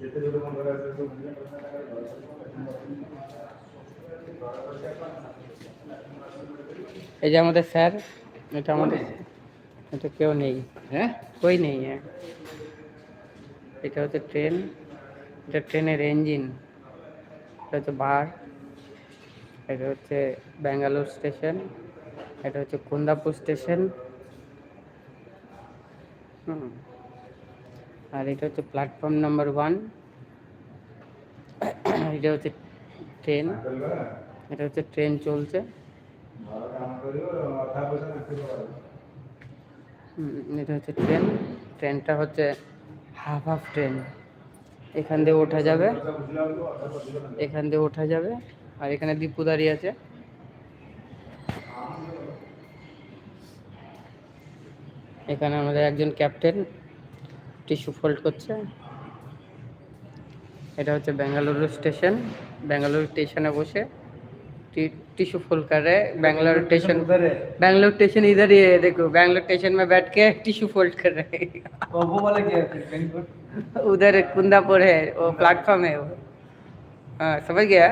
এই যে আমাদের স্যার, এটা আমাদের, এটা কেউ নেই, হ্যাঁ কই নেই। হ্যাঁ, এটা হচ্ছে ট্রেন, এটা ট্রেনের ইঞ্জিন, এটা হচ্ছে বার, এটা হচ্ছে ব্যাঙ্গালোর স্টেশন, এটা হচ্ছে কুন্দাপুর স্টেশন, আর এটা হচ্ছে প্ল্যাটফর্ম নাম্বার 1। এটা হচ্ছে ট্রেন, এটা হচ্ছে ট্রেন চলছে। এটা হচ্ছে ট্রেন, ট্রেনটা হচ্ছে হাফ হাফ ট্রেন, এখান দিয়ে ওঠা যাবে, এখান দিয়ে ওঠা যাবে, আর এখানে দীপু দাঁড়িয়ে আছে। এখানে আমাদের একজন ক্যাপ্টেন টিস্যু ফোল্ড করছে। এটা হচ্ছে बेंगलुरु स्टेशन, बेंगलुरु स्टेशने बसे टिश्यू फोल्ड कर रहे हैं। बेंगलुरु स्टेशन उधर है, बेंगलुरु स्टेशन इधर ही है, देखो बेंगलुरु स्टेशन में बैठ के टिश्यू फोल्ड कर रहे हैं। वो वाला क्या है? उधर कुंदापुर है, वो प्लेटफॉर्म है वो। हाँ समझ गया।